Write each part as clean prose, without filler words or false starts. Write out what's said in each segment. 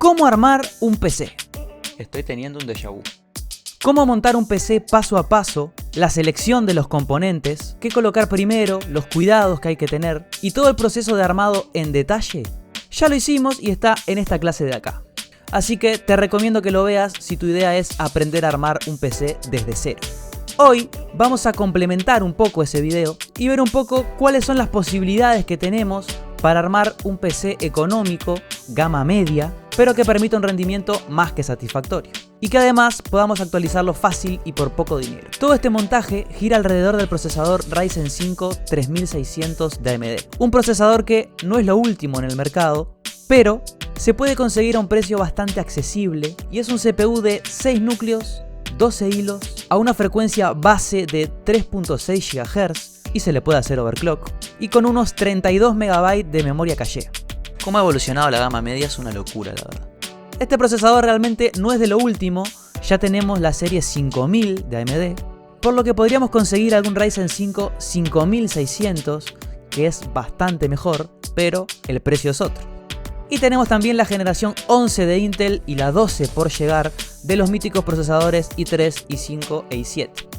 ¿Cómo armar un PC? Estoy teniendo un déjà vu. ¿Cómo montar un PC paso a paso? La selección de los componentes, qué colocar primero, los cuidados que hay que tener y todo el proceso de armado en detalle. Ya lo hicimos y está en esta clase de acá. Así que te recomiendo que lo veas si tu idea es aprender a armar un PC desde cero. Hoy vamos a complementar un poco ese video y ver un poco cuáles son las posibilidades que tenemos para armar un PC económico, gama media, pero que permita un rendimiento más que satisfactorio. Y que además podamos actualizarlo fácil y por poco dinero. Todo este montaje gira alrededor del procesador Ryzen 5 3600 de AMD. Un procesador que no es lo último en el mercado, pero se puede conseguir a un precio bastante accesible y es un CPU de 6 núcleos, 12 hilos, a una frecuencia base de 3.6 GHz y se le puede hacer overclock, y con unos 32 MB de memoria caché. Cómo ha evolucionado la gama media es una locura, la verdad. Este procesador realmente no es de lo último, ya tenemos la serie 5000 de AMD, por lo que podríamos conseguir algún Ryzen 5 5600, que es bastante mejor, pero el precio es otro. Y tenemos también la generación 11 de Intel y la 12 por llegar de los míticos procesadores i3, i5 e i7.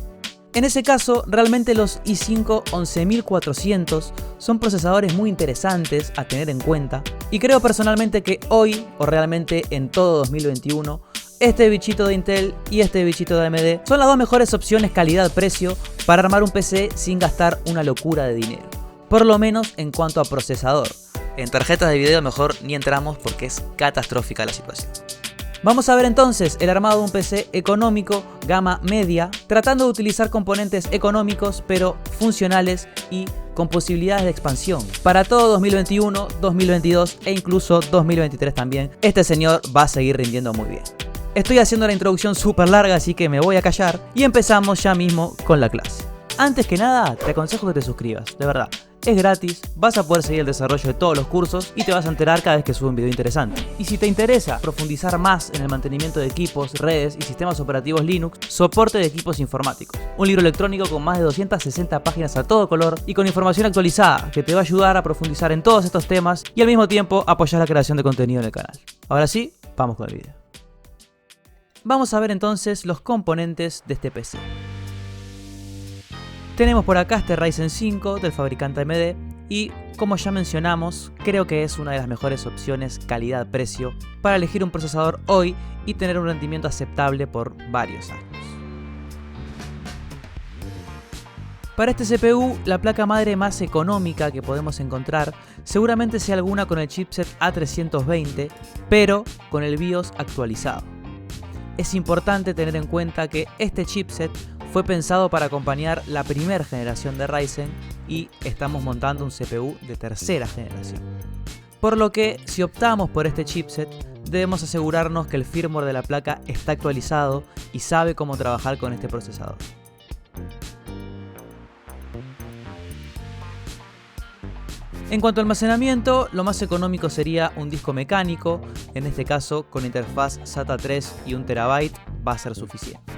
En ese caso, realmente los i5 11400 son procesadores muy interesantes a tener en cuenta y creo personalmente que hoy, o realmente en todo 2021, este bichito de Intel y este bichito de AMD son las dos mejores opciones calidad-precio para armar un PC sin gastar una locura de dinero, por lo menos en cuanto a procesador. En tarjetas de video mejor ni entramos porque es catastrófica la situación. Vamos a ver entonces el armado de un PC económico, gama media, tratando de utilizar componentes económicos pero funcionales y con posibilidades de expansión. Para todo 2021, 2022 e incluso 2023 también, este señor va a seguir rindiendo muy bien. Estoy haciendo la introducción súper larga, así que me voy a callar y empezamos ya mismo con la clase. Antes que nada, te aconsejo que te suscribas, de verdad. Es gratis, vas a poder seguir el desarrollo de todos los cursos y te vas a enterar cada vez que subo un video interesante. Y si te interesa profundizar más en el mantenimiento de equipos, redes y sistemas operativos Linux, soporte de equipos informáticos. Un libro electrónico con más de 260 páginas a todo color y con información actualizada que te va a ayudar a profundizar en todos estos temas y al mismo tiempo apoyar la creación de contenido en el canal. Ahora sí, vamos con el video. Vamos a ver entonces los componentes de este PC. Tenemos por acá este Ryzen 5 del fabricante AMD y, como ya mencionamos, creo que es una de las mejores opciones calidad-precio para elegir un procesador hoy y tener un rendimiento aceptable por varios años. Para este CPU, la placa madre más económica que podemos encontrar seguramente sea alguna con el chipset A320, pero con el BIOS actualizado. Es importante tener en cuenta que este chipset fue pensado para acompañar la primera generación de Ryzen y estamos montando un CPU de tercera generación. Por lo que, si optamos por este chipset, debemos asegurarnos que el firmware de la placa está actualizado y sabe cómo trabajar con este procesador. En cuanto al almacenamiento, lo más económico sería un disco mecánico, en este caso con interfaz SATA 3 y 1 TB va a ser suficiente.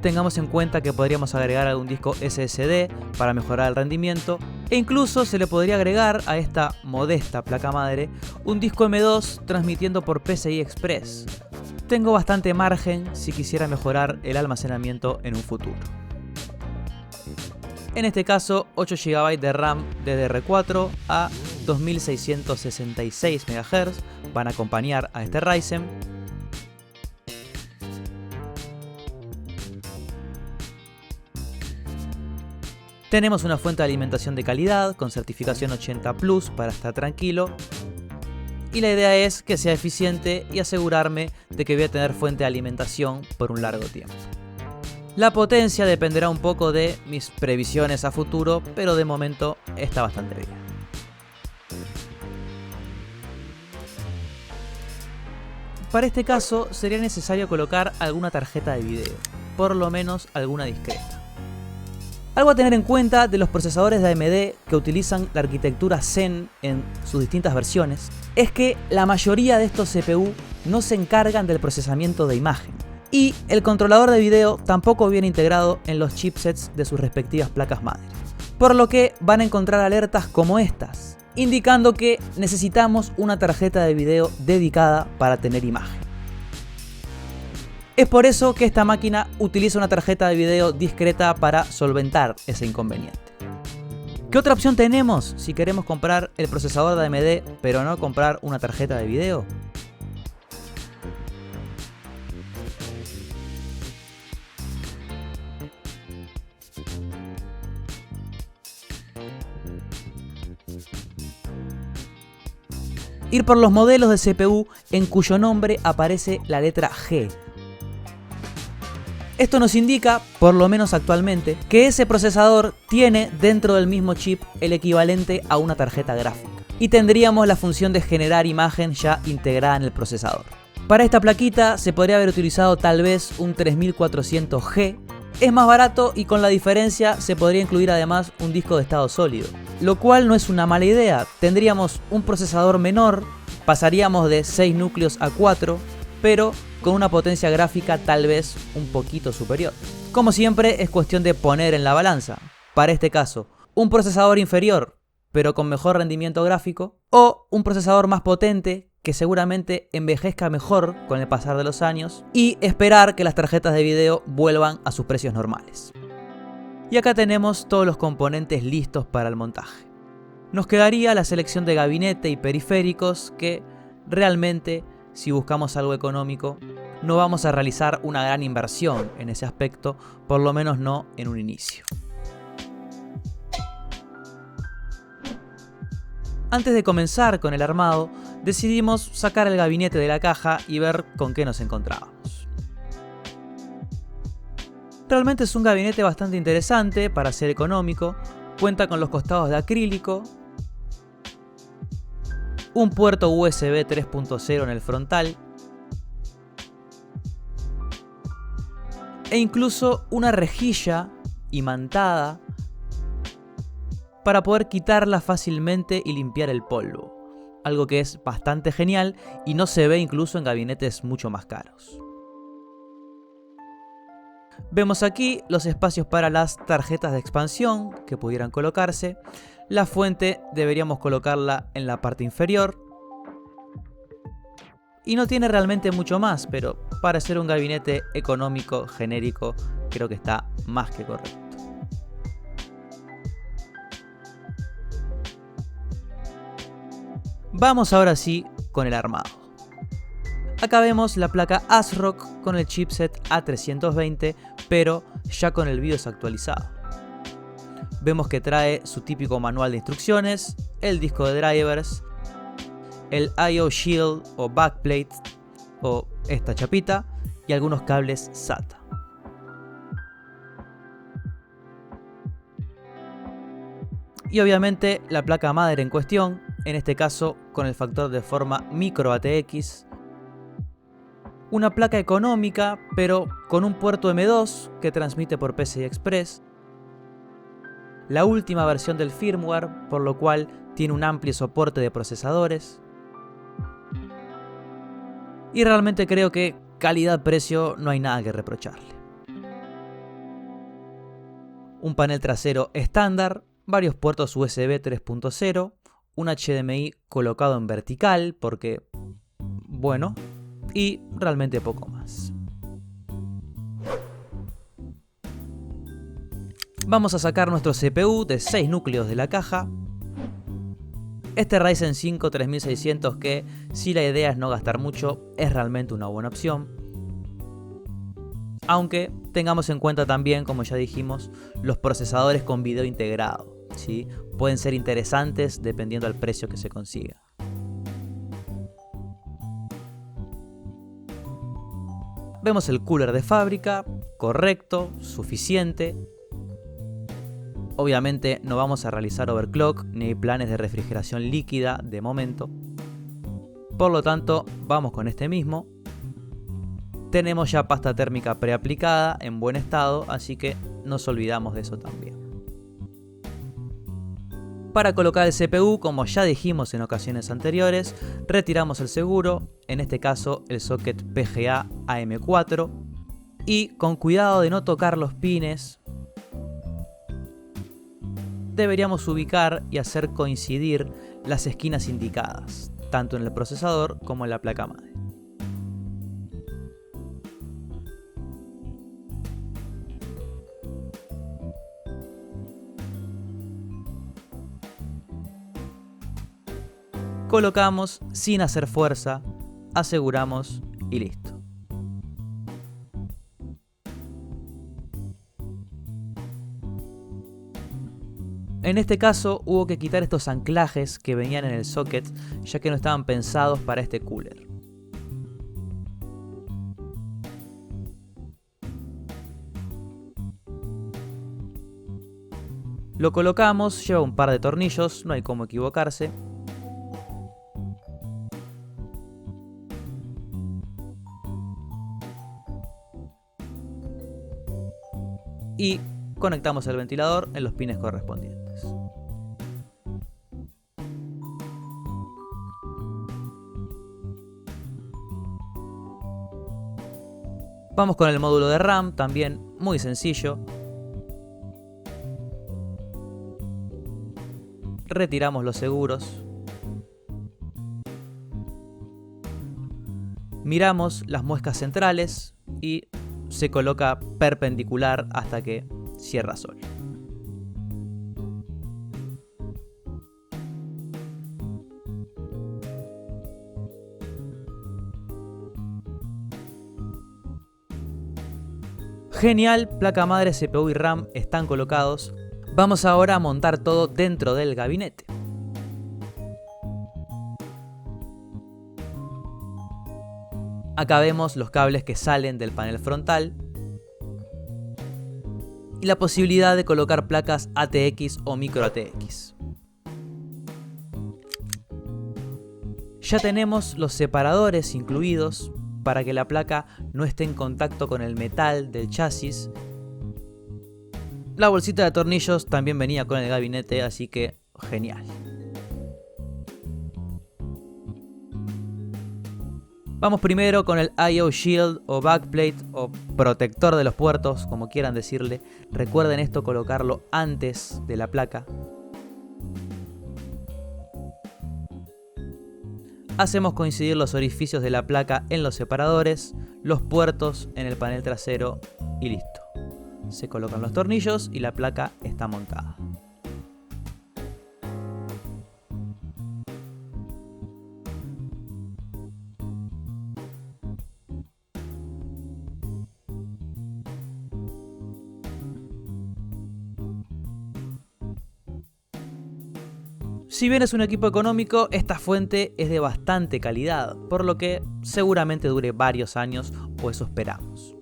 Tengamos en cuenta que podríamos agregar algún disco SSD para mejorar el rendimiento e incluso se le podría agregar a esta modesta placa madre un disco M2 transmitiendo por PCI Express. Tengo bastante margen si quisiera mejorar el almacenamiento en un futuro. En este caso, 8 GB de RAM DDR4 a 2666 MHz van a acompañar a este Ryzen. Tenemos una fuente de alimentación de calidad con certificación 80 Plus para estar tranquilo. Y la idea es que sea eficiente y asegurarme de que voy a tener fuente de alimentación por un largo tiempo. La potencia dependerá un poco de mis previsiones a futuro, pero de momento está bastante bien. Para este caso sería necesario colocar alguna tarjeta de video, por lo menos alguna discreta. Algo a tener en cuenta de los procesadores de AMD que utilizan la arquitectura Zen en sus distintas versiones es que la mayoría de estos CPU no se encargan del procesamiento de imagen y el controlador de video tampoco viene integrado en los chipsets de sus respectivas placas madre, por lo que van a encontrar alertas como estas. indicando que necesitamos una tarjeta de video dedicada para tener imagen. Es por eso que esta máquina utiliza una tarjeta de video discreta para solventar ese inconveniente. ¿Qué otra opción tenemos si queremos comprar el procesador de AMD pero no comprar una tarjeta de video? Ir por los modelos de CPU en cuyo nombre aparece la letra G. Esto nos indica, por lo menos actualmente, que ese procesador tiene dentro del mismo chip el equivalente a una tarjeta gráfica. Y tendríamos la función de generar imagen ya integrada en el procesador. Para esta plaquita se podría haber utilizado tal vez un 3400G. Es más barato y con la diferencia se podría incluir además un disco de estado sólido. Lo cual no es una mala idea. Tendríamos un procesador menor, pasaríamos de 6 núcleos a 4, pero con una potencia gráfica tal vez un poquito superior. Como siempre es cuestión de poner en la balanza. Para este caso, un procesador inferior pero con mejor rendimiento gráfico, o un procesador más potente que seguramente envejezca mejor con el pasar de los años, y esperar que las tarjetas de video vuelvan a sus precios normales. Y acá tenemos todos los componentes listos para el montaje. Nos quedaría la selección de gabinete y periféricos que realmente, si buscamos algo económico, no vamos a realizar una gran inversión en ese aspecto, por lo menos no en un inicio. Antes de comenzar con el armado, decidimos sacar el gabinete de la caja y ver con qué nos encontrábamos. Realmente es un gabinete bastante interesante para ser económico, cuenta con los costados de acrílico, un puerto USB 3.0 en el frontal e incluso una rejilla imantada para poder quitarla fácilmente y limpiar el polvo, algo que es bastante genial y no se ve incluso en gabinetes mucho más caros. Vemos aquí los espacios para las tarjetas de expansión que pudieran colocarse. La fuente deberíamos colocarla en la parte inferior. Y no tiene realmente mucho más, pero para ser un gabinete económico genérico creo que está más que correcto. Vamos ahora sí con el armado. Acá vemos la placa ASRock con el chipset A320, pero ya con el BIOS actualizado. Vemos que trae su típico manual de instrucciones, el disco de drivers, el I/O Shield o backplate o esta chapita y algunos cables SATA. Y obviamente la placa madre en cuestión, en este caso con el factor de forma micro ATX. Una placa económica, pero con un puerto M2 que transmite por PCI Express. La última versión del firmware, por lo cual tiene un amplio soporte de procesadores. Y realmente creo que calidad-precio no hay nada que reprocharle. Un panel trasero estándar, varios puertos USB 3.0, un HDMI colocado en vertical porque, bueno, y realmente poco más. Vamos a sacar nuestro CPU de 6 núcleos de la caja. Este Ryzen 5 3600 que, si la idea es no gastar mucho, es realmente una buena opción. Aunque tengamos en cuenta también, como ya dijimos, los procesadores con video integrado, ¿sí? Pueden ser interesantes dependiendo del precio que se consiga. Vemos el cooler de fábrica, correcto, suficiente. Obviamente no vamos a realizar overclock ni hay planes de refrigeración líquida de momento. Por lo tanto, vamos con este mismo. Tenemos ya pasta térmica preaplicada en buen estado, así que nos olvidamos de eso también. Para colocar el CPU, como ya dijimos en ocasiones anteriores, retiramos el seguro, en este caso el socket PGA AM4, y con cuidado de no tocar los pines, deberíamos ubicar y hacer coincidir las esquinas indicadas, tanto en el procesador como en la placa madre. Colocamos sin hacer fuerza, aseguramos y listo. En este caso hubo que quitar estos anclajes que venían en el socket, ya que no estaban pensados para este cooler. Lo colocamos, lleva un par de tornillos, no hay cómo equivocarse. Y conectamos el ventilador en los pines correspondientes. Vamos con el módulo de RAM, también muy sencillo. Retiramos los seguros. Miramos las muescas centrales y se coloca perpendicular hasta que cierra solo. Genial, placa madre, CPU y RAM están colocados. Vamos ahora a montar todo dentro del gabinete. Acá vemos los cables que salen del panel frontal y la posibilidad de colocar placas ATX o micro ATX. Ya tenemos los separadores incluidos para que la placa no esté en contacto con el metal del chasis. La bolsita de tornillos también venía con el gabinete, así que genial. Vamos primero con el I/O Shield o Backplate o protector de los puertos, como quieran decirle. Recuerden esto, colocarlo antes de la placa. Hacemos coincidir los orificios de la placa en los separadores, los puertos en el panel trasero y listo. Se colocan los tornillos y la placa está montada. Si bien es un equipo económico, esta fuente es de bastante calidad, por lo que seguramente dure varios años, o eso esperamos.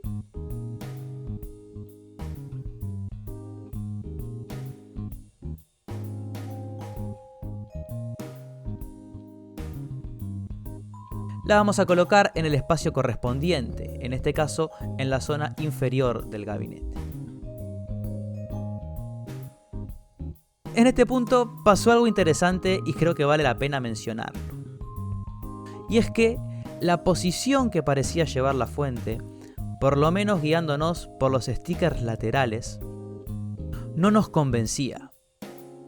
La vamos a colocar en el espacio correspondiente, en este caso en la zona inferior del gabinete. En este punto pasó algo interesante y creo que vale la pena mencionarlo. Y es que la posición que parecía llevar la fuente, por lo menos guiándonos por los stickers laterales, no nos convencía.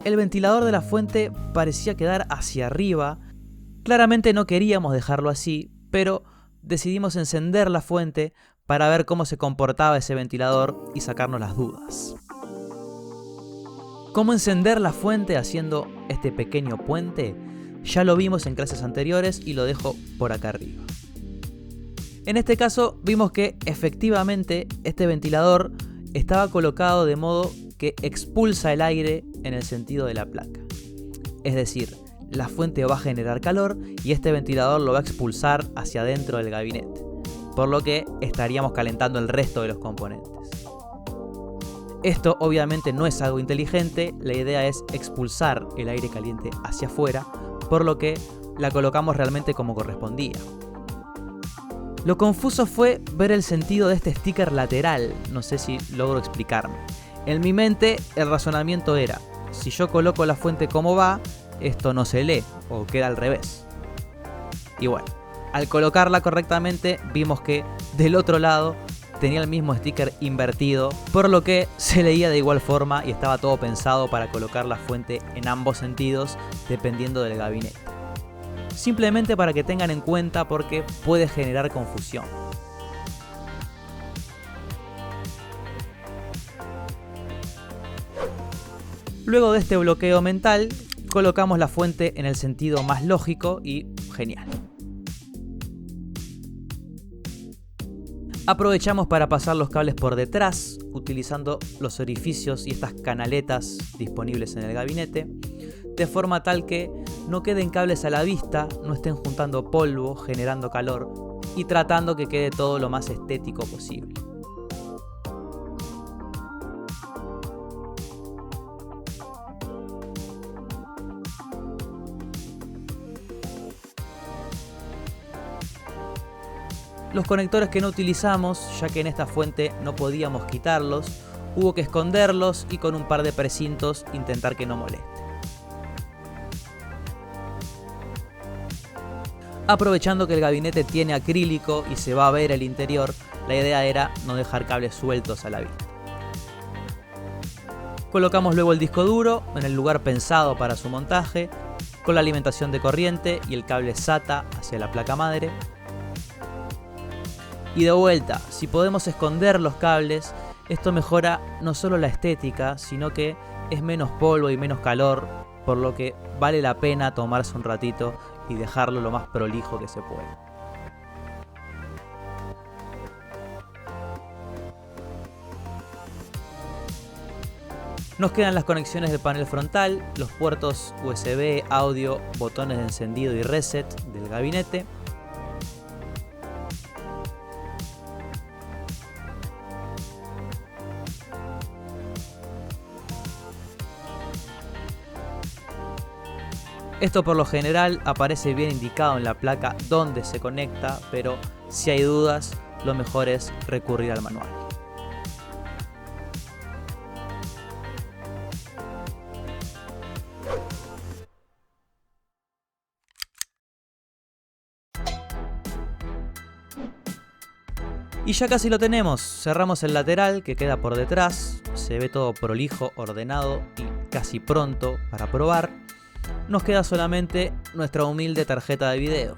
El ventilador de la fuente parecía quedar hacia arriba. Claramente no queríamos dejarlo así, pero decidimos encender la fuente para ver cómo se comportaba ese ventilador y sacarnos las dudas. Cómo encender la fuente haciendo este pequeño puente, ya lo vimos en clases anteriores y lo dejo por acá arriba. En este caso vimos que efectivamente este ventilador estaba colocado de modo que expulsa el aire en el sentido de la placa. Es decir, la fuente va a generar calor y este ventilador lo va a expulsar hacia adentro del gabinete, por lo que estaríamos calentando el resto de los componentes. Esto obviamente no es algo inteligente, la idea es expulsar el aire caliente hacia afuera, por lo que la colocamos realmente como correspondía. Lo confuso fue ver el sentido de este sticker lateral, no sé si logro explicarme. En mi mente el razonamiento era, si yo coloco la fuente como va, esto no se lee o queda al revés. Y bueno, al colocarla correctamente vimos que del otro lado tenía el mismo sticker invertido, por lo que se leía de igual forma y estaba todo pensado para colocar la fuente en ambos sentidos dependiendo del gabinete. Simplemente para que tengan en cuenta porque puede generar confusión. Luego de este bloqueo mental, colocamos la fuente en el sentido más lógico y genial. Aprovechamos para pasar los cables por detrás, utilizando los orificios y estas canaletas disponibles en el gabinete, de forma tal que no queden cables a la vista, no estén juntando polvo, generando calor y tratando que quede todo lo más estético posible. Los conectores que no utilizamos, ya que en esta fuente no podíamos quitarlos, hubo que esconderlos y con un par de precintos intentar que no moleste. Aprovechando que el gabinete tiene acrílico y se va a ver el interior, la idea era no dejar cables sueltos a la vista. Colocamos luego el disco duro en el lugar pensado para su montaje, con la alimentación de corriente y el cable SATA hacia la placa madre. Y de vuelta, si podemos esconder los cables, esto mejora no solo la estética, sino que es menos polvo y menos calor, por lo que vale la pena tomarse un ratito y dejarlo lo más prolijo que se pueda. Nos quedan las conexiones del panel frontal, los puertos USB, audio, botones de encendido y reset del gabinete. Esto por lo general aparece bien indicado en la placa donde se conecta, pero si hay dudas, lo mejor es recurrir al manual. Y ya casi lo tenemos, cerramos el lateral que queda por detrás, se ve todo prolijo, ordenado y casi pronto para probar. Nos queda solamente nuestra humilde tarjeta de video.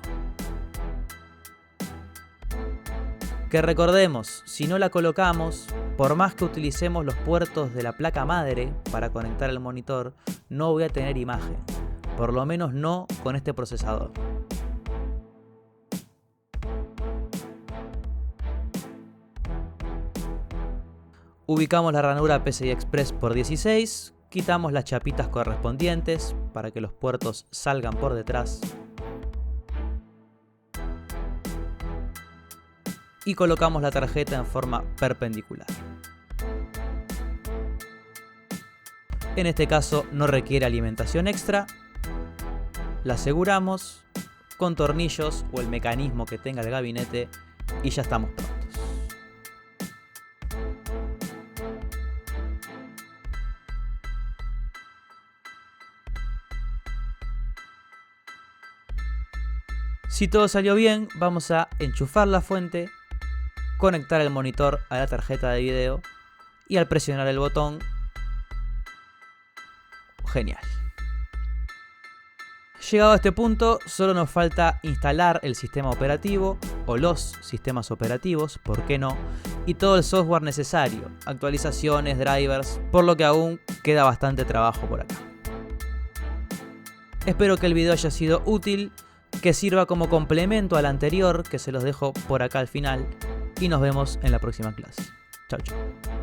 Que recordemos, si no la colocamos, por más que utilicemos los puertos de la placa madre para conectar el monitor, no voy a tener imagen, por lo menos no con este procesador. Ubicamos la ranura PCI Express por 16, quitamos las chapitas correspondientes para que los puertos salgan por detrás y colocamos la tarjeta en forma perpendicular. En este caso no requiere alimentación extra, la aseguramos con tornillos o el mecanismo que tenga el gabinete y ya estamos prontos. Si todo salió bien, vamos a enchufar la fuente, conectar el monitor a la tarjeta de video y al presionar el botón, genial. Llegado a este punto, solo nos falta instalar el sistema operativo o los sistemas operativos, ¿por qué no? Y todo el software necesario, actualizaciones, drivers, por lo que aún queda bastante trabajo por acá. Espero que el video haya sido útil, que sirva como complemento al anterior, que se los dejo por acá al final, y nos vemos en la próxima clase. Chau, chau.